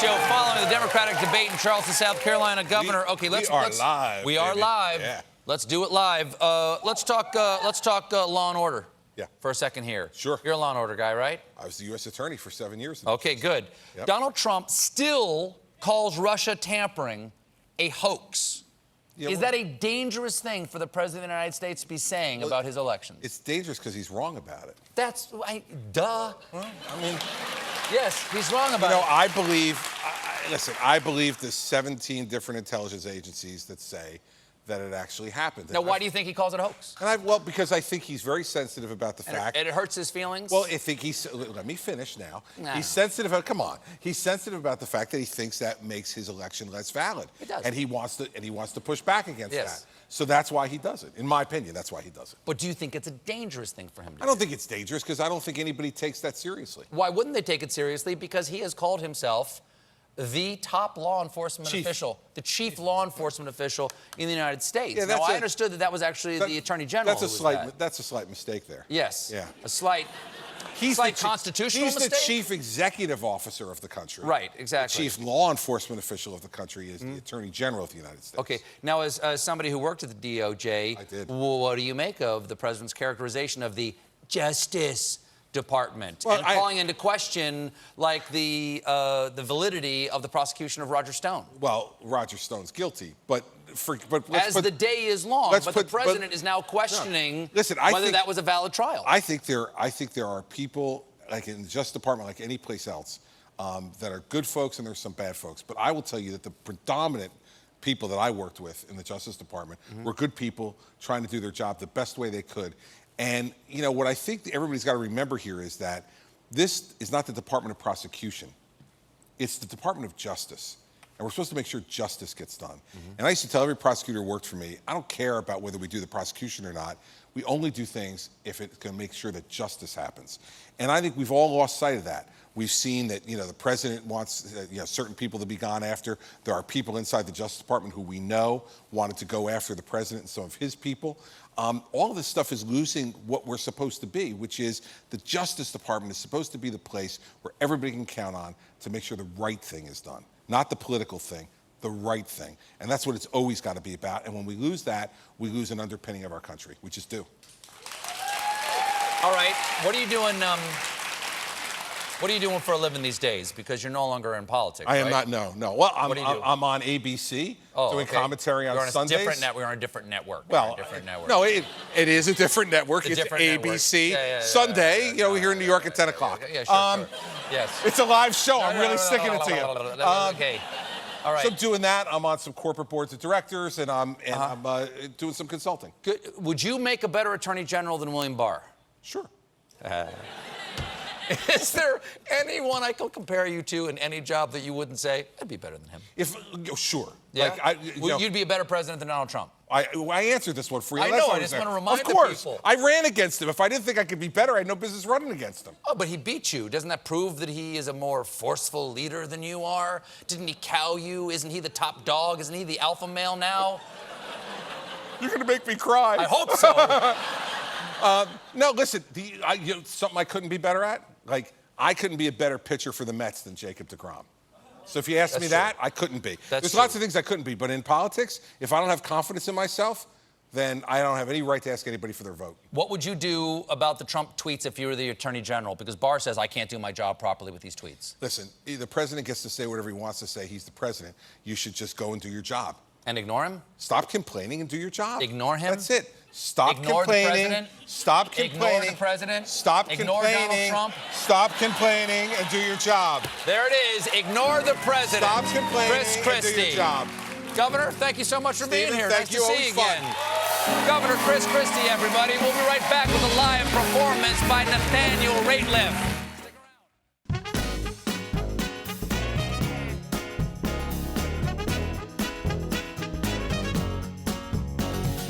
Show following the Democratic debate in Charleston, South Carolina. Governor, we are live. We are live. Yeah. Let's do it live. Let's talk law and order. Yeah. For a second here. Sure. You're a law and order guy, right? I was the U.S. attorney for 7 years. Okay, good. Yep. Donald Trump still calls Russia tampering a hoax. Yeah, Is that a dangerous thing for the President of the United States to be saying about his elections? It's dangerous because he's wrong about it. That's, duh. Well, I mean, yes, he's wrong about it. I believe, listen, I believe the 17 different intelligence agencies that say that it actually happened. Now, why do you think he calls it a hoax? Well, because I think he's very sensitive about the fact. And it hurts his feelings? Well, I think let me finish now. Nah. He's sensitive, come on. He's sensitive about the fact that he thinks that makes his election less valid. It does. And he wants to push back against Yes. that. So that's why he does it. In my opinion, that's why he does it. But do you think it's a dangerous thing for him to do? I don't think it's dangerous because I don't think anybody takes that seriously. Why wouldn't they take it seriously? Because he has called himself the top law enforcement official, the chief law enforcement official in the United States. Yeah, now, I understood that was actually the Attorney General. That's a slight mistake there. Yes. Yeah. A slight constitutional mistake. mistake. He's the chief executive officer of the country. Right, exactly. The chief law enforcement official of the country is the Attorney General of the United States. Okay. Now, as somebody who worked at the DOJ, I did. What do you make of the president's characterization of the Justice Department Well, and calling into question, like, the validity of the prosecution of Roger Stone? Well, Roger Stone's guilty, but the day is long, but the president is now questioning whether that was a valid trial. I think there are people, like in the Justice Department, like any place else, that are good folks and there's some bad folks. But I will tell you that the predominant people that I worked with in the Justice Department were good people trying to do their job the best way they could. And, you know, what I think everybody's got to remember here is that this is not the Department of Prosecution. It's the Department of Justice. And we're supposed to make sure justice gets done. And I used to tell every prosecutor who worked for me, I don't care about whether we do the prosecution or not. We only do things if it's going to make sure that justice happens. And I think we've all lost sight of that. We've seen that, you know, the president wants certain people to be gone after. There are people inside the Justice Department who we know wanted to go after the president and some of his people. All of this stuff is losing what we're supposed to be, which is the Justice Department is supposed to be the place where everybody can count on to make sure the right thing is done. Not the political thing, the right thing. And that's what it's always got to be about. And when we lose that, we lose an underpinning of our country, which is due. All right, what are you doing? What are you doing for a living these days? Because you're no longer in politics. I am right? not. No. Well, I'm on ABC doing commentary on Sundays. We're on a different network. Well, no, it is a different network. It's ABC. Sunday, we're here in New York at 10 o'clock. Yeah, sure. Yes. It's a live show. I'm really sticking it to you. Okay. All right. So I'm doing that. I'm on some corporate boards of directors, and I'm doing some consulting. Good. Would you make a better Attorney General than William Barr? Sure. Is there anyone I could compare you to in any job that you wouldn't say, I'd be better than him? Sure. Yeah? You'd be a better president than Donald Trump. I answered this one for you. I know, I just want to remind the people. Of course. I ran against him. If I didn't think I could be better, I had no business running against him. Oh, but he beat you. Doesn't that prove that he is a more forceful leader than you are? Didn't he cow you? Isn't he the top dog? Isn't he the alpha male now? You're going to make me cry. I hope so. No, listen, something I couldn't be better at? Like, I couldn't be a better pitcher for the Mets than Jacob deGrom. So if you ask me that, I couldn't be. There's lots of things I couldn't be, but in politics, if I don't have confidence in myself, then I don't have any right to ask anybody for their vote. What would you do about the Trump tweets if you were the Attorney General? Because Barr says, I can't do my job properly with these tweets. Listen, the president gets to say whatever he wants to say. He's the president. You should just go and do your job. And ignore him? Stop complaining and do your job. Ignore him? That's it. Stop complaining. Stop complaining. Ignore the president. Stop ignore complaining. Donald Trump. Stop complaining and do your job. There it is. Ignore the president. Stop complaining Christie. and do your job. Governor, thank you so much for being here. Nice to see you again. Governor Chris Christie, everybody. We'll be right back with a live performance by Nathaniel Rateliff.